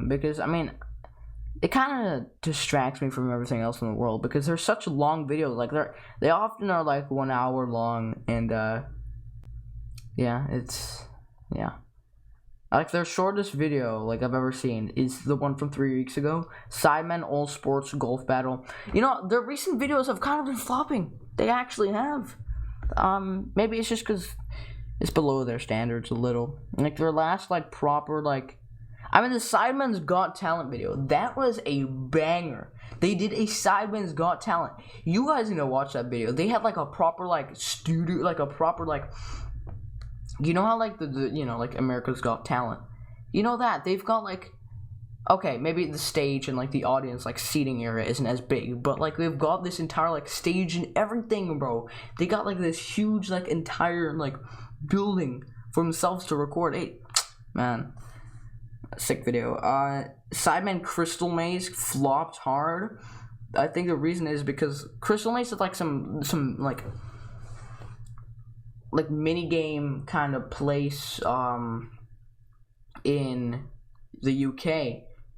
because I mean, it kind of distracts me from everything else in the world because they're such long videos. Like they often are like 1 hour long, and yeah, like their shortest video like I've ever seen is the one from 3 weeks ago, Sidemen All Sports Golf Battle. You know, their recent videos have kind of been flopping. They actually have. Maybe it's just because it's below their standards a little. Like their last like proper like, I mean the Sidemen's Got Talent video, that was a banger. They did a Sidemen's Got Talent. You guys need to watch that video. They had like a proper like studio, like a proper like, you know how like the you know like America's Got Talent, you know that they've got like, okay, maybe the stage and like the audience like seating area isn't as big, but like they've got this entire like stage and everything, bro. They got like this huge like entire like building for themselves to record. Hey, man, sick video. Sidemen Crystal Maze flopped hard. I think the reason is because Crystal Maze is like some like mini game kind of place in the UK,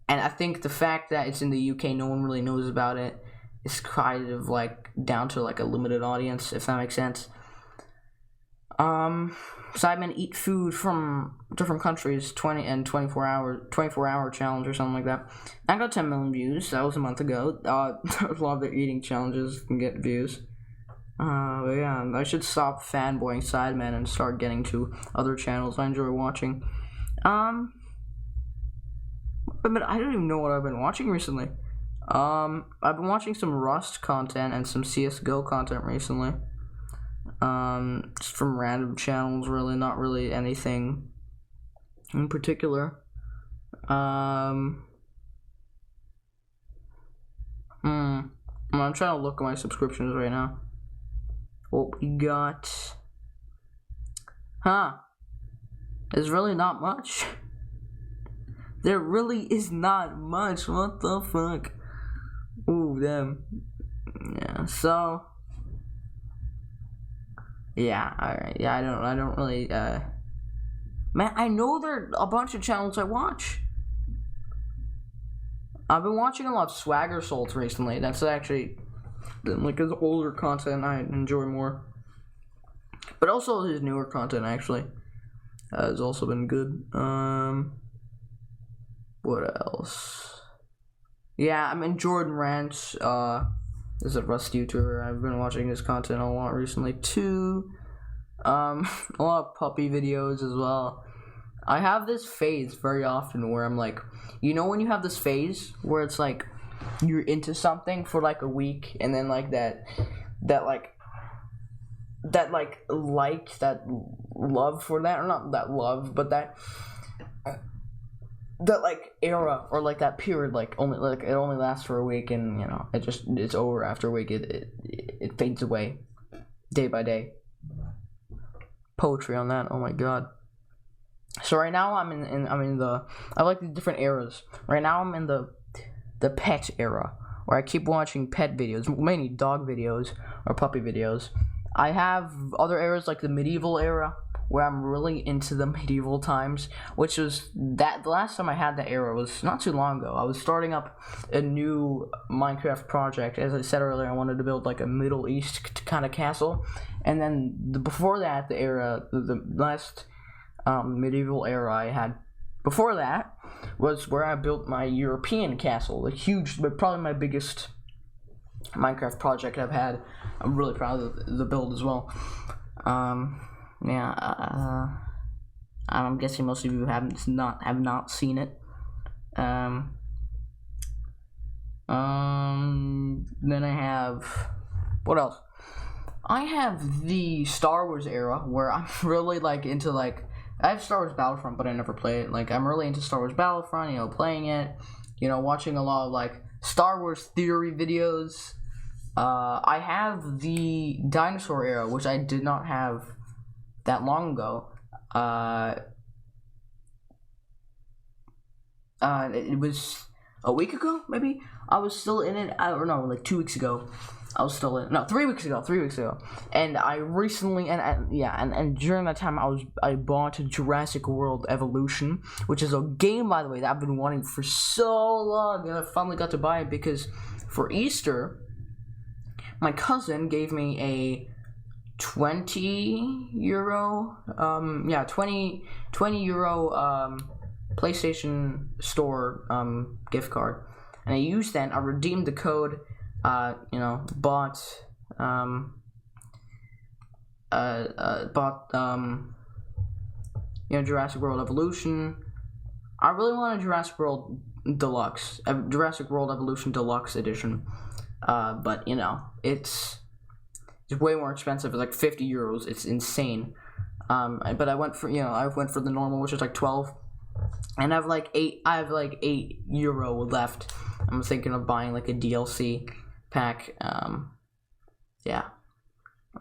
and I think the fact that it's in the UK, no one really knows about it. It's kind of like down to like a limited audience, if that makes sense. Sidemen eat food from different countries, 24-hour challenge or something like that. I got 10 million views. That was a month ago. A lot of their eating challenges can get views. But yeah, I should stop fanboying Sidemen and start getting to other channels I enjoy watching. But I don't even know what I've been watching recently. I've been watching some Rust content and some CSGO content recently. Just from random channels, really, not really anything in particular. I'm trying to look at my subscriptions right now. What we got? There's really not much. There really is not much. What the fuck? Ooh, damn. Yeah, so... Yeah, alright. Yeah, I don't really, Man, I know there are a bunch of channels I watch. I've been watching a lot of Swagger Souls recently. That's actually, like, his older content I enjoy more. But also his newer content, actually, has also been good. What else? Yeah, I mean, Jordan Ranch, is a Rust YouTuber. I've been watching his content a lot recently too. A lot of puppy videos as well. I have this phase very often where I'm like, you know when you have this phase where it's like you're into something for like a week and then like that love for that, or not that love, but that like era or like that period, like only like it only lasts for a week, and you know it's over after a week. It fades away day by day. Poetry on that. Oh my god. So right now I like the different eras. Right now I'm in the pet era, where I keep watching pet videos, mainly dog videos or puppy videos. I have other eras like the medieval era, where I'm really into the medieval times, which was the last time I had that era was not too long ago. I was starting up a new Minecraft project. As I said earlier, I wanted to build like a Middle East kind of castle, and then before that, the last medieval era I had before that was where I built my European castle, a huge, but probably my biggest Minecraft project I've had. I'm really proud of the build as well. I'm guessing most of you have not seen it. Then I have, what else? I have the Star Wars era, where I'm really like into like, I have Star Wars Battlefront, but I never play it. Like, I'm really into Star Wars Battlefront, you know, playing it, you know, watching a lot of like Star Wars theory videos. I have the dinosaur era, which I did not have that long ago. It was a week ago, maybe. I was still in it. I don't know, like 2 weeks ago. I was still in. No, 3 weeks ago. 3 weeks ago. And I recently, and during that time, I bought Jurassic World Evolution, which is a game, by the way, that I've been wanting for so long, and I finally got to buy it because for Easter, my cousin gave me a 20 euro PlayStation Store gift card, and I used that. I redeemed the code, bought Jurassic World Evolution. I really wanted Jurassic World Evolution Deluxe Edition, but you know, it's way more expensive. It's like 50 euros. It's insane. But I went for the normal, which is like 12. And I have like 8 euro left. I'm thinking of buying like a DLC pack.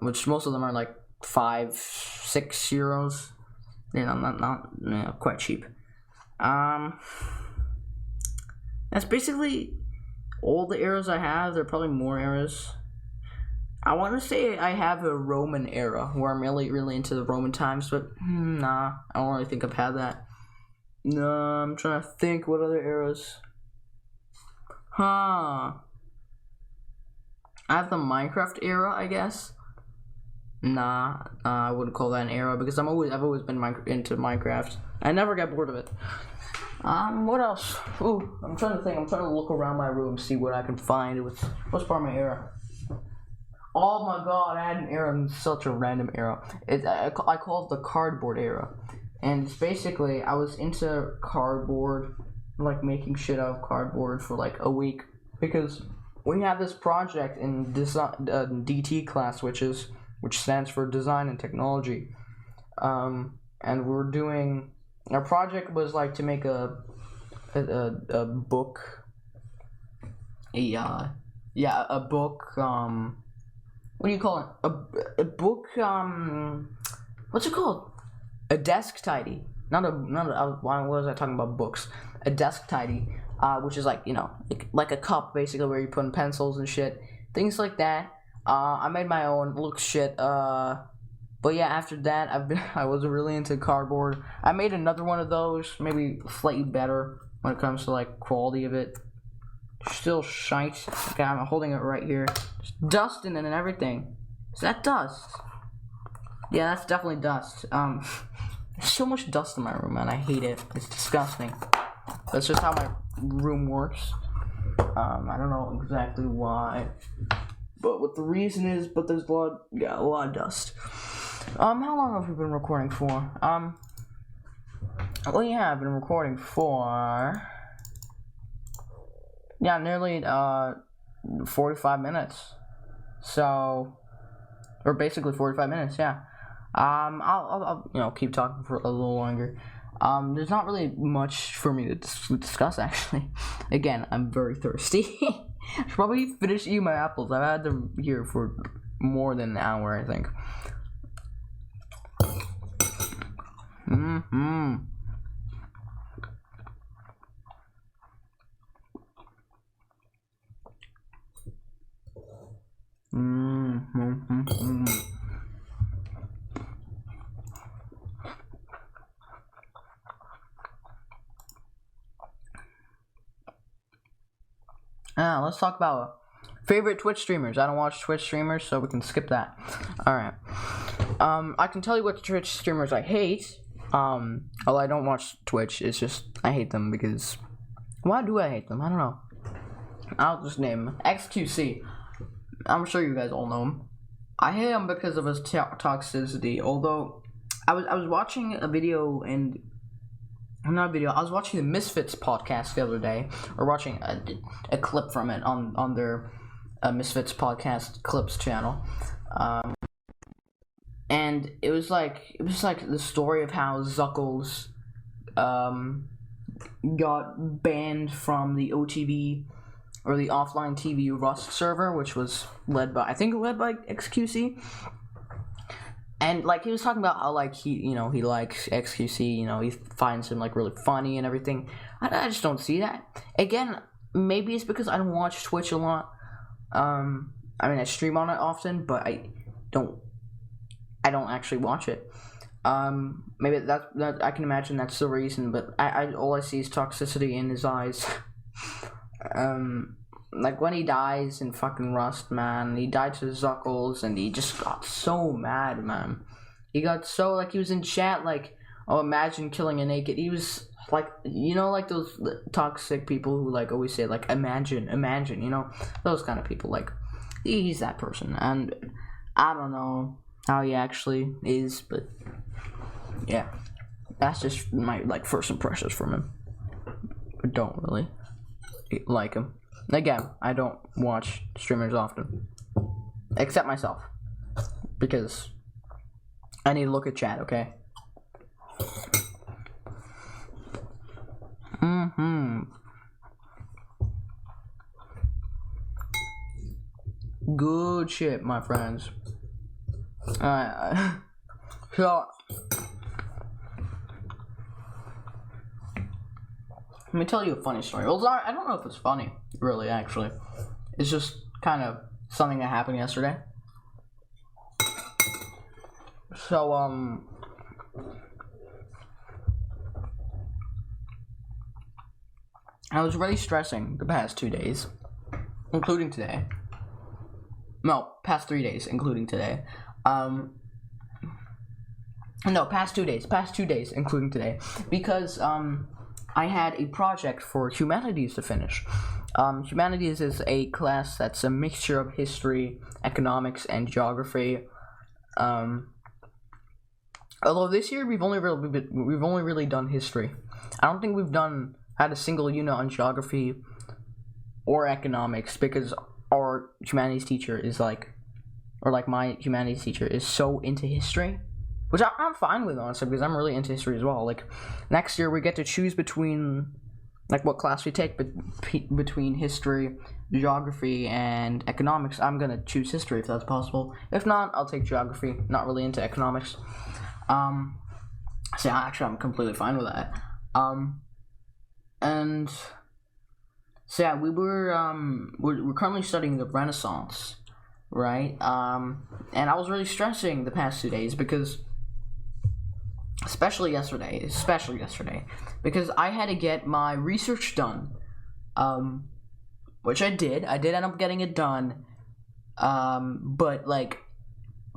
Which most of them are like 5-6 euros. You know, not quite cheap. That's basically all the eras I have. There are probably more eras. I want to say I have a Roman era where I'm really, really into the Roman times, but nah, I don't really think I've had that. No, I'm trying to think what other eras. I have the Minecraft era, I guess. I wouldn't call that an era because I've always been into Minecraft. I never get bored of it. What else? Ooh, I'm trying to think. I'm trying to look around my room, see what I can find. What's part of my era? Oh my god, I had an era, such a random era. I call it the cardboard era. And it's basically, I was into cardboard, like making shit out of cardboard for like a week. Because we have this project in DT class, which stands for Design and Technology. And we're doing, our project was like to make a book, a book, what do you call it? A book, what's it called? A desk tidy. Why was I talking about books? A desk tidy, which is like, like a cup basically where you put in pencils and shit. Things like that. I made my own, looks shit, but yeah, after that, I wasn't really into cardboard. I made another one of those, maybe slightly better when it comes to like quality of it. Still shite. Okay, I'm holding it right here. There's dust in it and everything. Is that dust? Yeah, that's definitely dust. There's so much dust in my room, man. I hate it. It's disgusting. That's just how my room works. I don't know exactly why, but what the reason is. But there's a lot of dust. How long have we been recording for? Well, yeah, I've been recording for, yeah, nearly 45 minutes. So, or basically 45 minutes, yeah. I'll keep talking for a little longer. There's not really much for me to discuss, actually. Again, I'm very thirsty. I should probably finish eating my apples. I've had them here for more than an hour, I think. Let's talk about favorite Twitch streamers. I don't watch Twitch streamers, so we can skip that. Alright. I can tell you what Twitch streamers I hate. Although I don't watch Twitch, it's just I hate them because, why do I hate them? I don't know. I'll just name him. XQC. I'm sure you guys all know him. I hate him because of his toxicity. Although I was watching a video and not a video. I was watching the Misfits podcast the other day, or watching a clip from it on their Misfits podcast clips channel. And it was like the story of how Zuckles got banned from the OTV or the offline TV Rust server, which was led by XQC. And like he was talking about how like he likes XQC, he finds him like really funny and everything. I just don't see that. Again, maybe it's because I don't watch Twitch a lot. I mean I stream on it often, but I don't actually watch it. Maybe that I can imagine that's the reason, but I all I see is toxicity in his eyes. Like when he dies in fucking Rust, man, he died to Zuckles, and he just got so mad, man. He got so, like, he was in chat, like, oh, imagine killing a naked, he was, like, like those toxic people who, like, always say, like, imagine, those kind of people, like, he's that person, and I don't know how he actually is, but, yeah, that's just my, like, first impressions from him. I don't really like him. Again, I don't watch streamers often, except myself, because I need to look at chat, okay? Good shit, my friends. Alright, so let me tell you a funny story. Well, I don't know if it's funny, really, actually. It's just kind of something that happened yesterday. So, I was really stressing the past 2 days, including today. No, past 3 days, including today. No, past 2 days, including today, because I had a project for humanities to finish. Humanities is a class that's a mixture of history, economics, and geography. Although this year we've only really done history. I don't think we've had a single unit on geography or economics, because our humanities teacher is my humanities teacher is so into history, which I'm fine with, honestly, because I'm really into history as well. Like, next year we get to choose between what class we take between history, geography, and economics. I'm gonna choose history if that's possible. If not, I'll take geography. Not really into economics. So actually, I'm completely fine with that. And so yeah, we're currently studying the Renaissance, right? And I was really stressing the past 2 days because, especially yesterday, because I had to get my research done, which I did. I did end up getting it done, but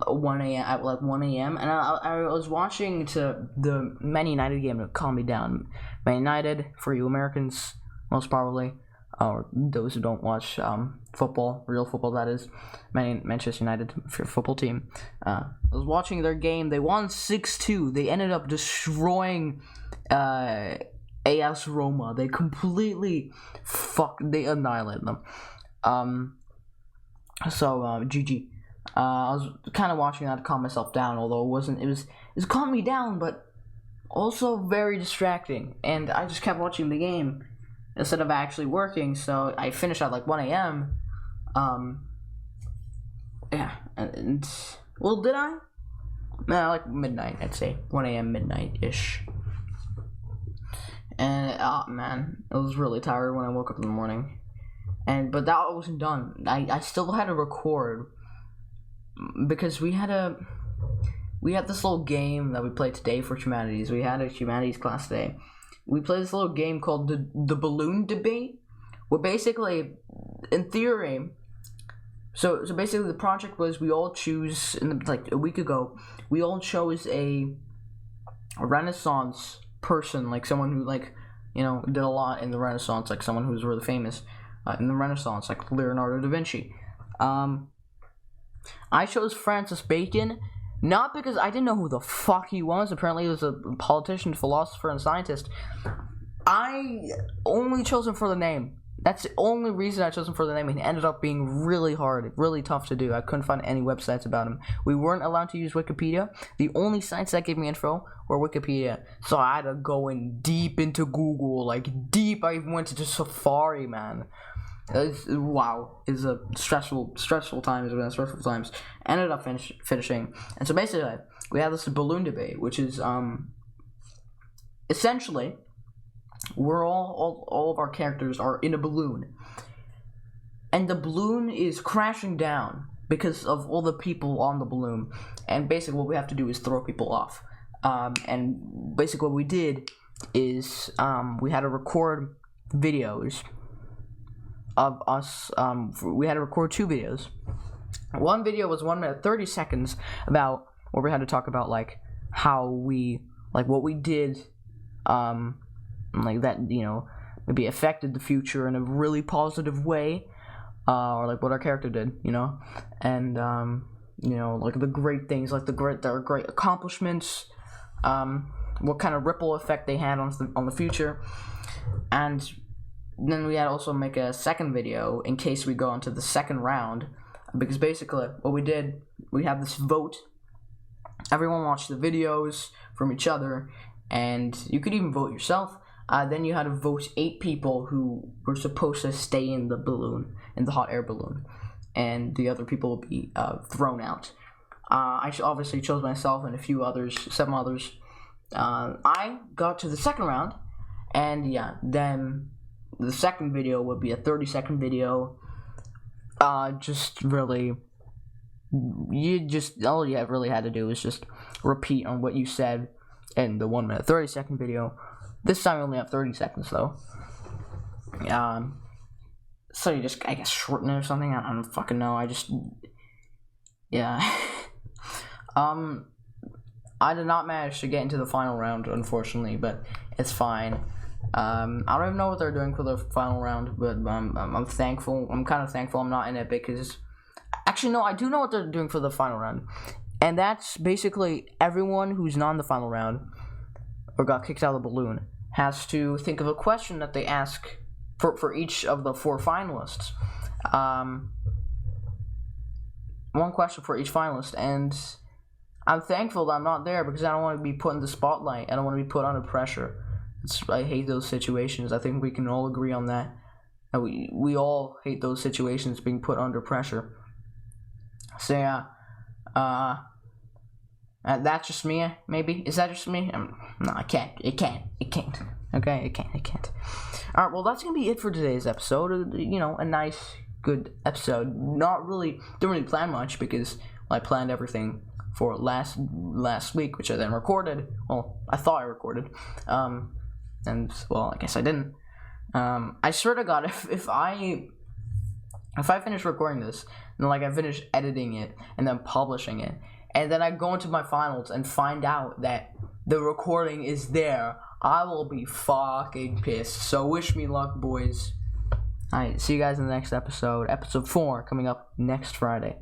1 a.m. and I was watching the Man United game to calm me down. Man United, for you Americans, most probably, or those who don't watch football, real football, that is, Manchester United football team. I was watching their game. They won 6-2. They ended up destroying AS Roma. They completely they annihilated them. GG. I was kind of watching that to calm myself down, although it was calming me down, but also very distracting. And I just kept watching the game instead of actually working, so I finished at 1 a.m. Yeah, well, did I? No, midnight, I'd say. 1 a.m. midnight-ish. And, man, I was really tired when I woke up in the morning. But that wasn't done. I still had to record, because we had this little game that we played today for humanities. We had a humanities class today. We played this little game called the balloon debate, where basically, in theory, so basically the project was we all choose, a week ago, we all chose a Renaissance person, someone who did a lot in the Renaissance, someone who was really famous in the Renaissance, like Leonardo da Vinci. I chose Francis Bacon, not because I didn't know who the fuck he was. Apparently he was a politician, philosopher, and scientist. I only chose him for the name. That's the only reason I chose him for the name. He ended up being really hard, really tough to do. I couldn't find any websites about him. We weren't allowed to use Wikipedia. The only sites that gave me info were Wikipedia. So I had to go in deep into Google, deep. I even went to Safari, man. It's a stressful times. It's been stressful times. Ended up finishing, and so basically we have this balloon debate, which is essentially we're all of our characters are in a balloon, and the balloon is crashing down because of all the people on the balloon, and basically what we have to do is throw people off. And basically what we did is we had to record videos of us. We had to record 2 videos. One video was 1 minute 30 seconds about where we had to talk about how we what we did that maybe affected the future in a really positive way, or what our character did, and the great things, their great accomplishments, what kind of ripple effect they had on the future. And then we had to also make a second video in case we go into the second round, because basically what we did, we had this vote. Everyone watched the videos from each other, and you could even vote yourself. Then you had to vote 8 people who were supposed to stay in the balloon, in the hot air balloon, and the other people would be thrown out. I obviously chose myself and 7 others. I got to the second round, and then the second video would be a 30-second video. Just really, all you really had to do was just repeat on what you said in the 1 minute 30-second video. This time we only have 30 seconds though. So you just, I guess, shorten it or something. I don't fucking know. I did not manage to get into the final round, unfortunately, but it's fine. I don't even know what they're doing for the final round, but I'm thankful. I'm kind of thankful I'm not in it because... Actually, no, I do know what they're doing for the final round. And that's basically everyone who's not in the final round or got kicked out of the balloon has to think of a question that they ask for each of the 4 finalists. One question for each finalist, and I'm thankful that I'm not there because I don't want to be put in the spotlight. I don't want to be put under pressure. I hate those situations. I think we can all agree on that. We all hate those situations, being put under pressure. So yeah, that's just me. Maybe is that just me? No, I can't. It can't. Okay, it can't. All right. Well, that's gonna be it for today's episode. A nice, good episode. Didn't really plan much because I planned everything for last week, which I then recorded. Well, I thought I recorded. And well, I guess I didn't. I swear to God, if I finish recording this, and I finish editing it and then publishing it, and then I go into my finals and find out that the recording is there, I will be fucking pissed. So wish me luck, boys. Alright, see you guys in the next episode. Episode 4 coming up next Friday.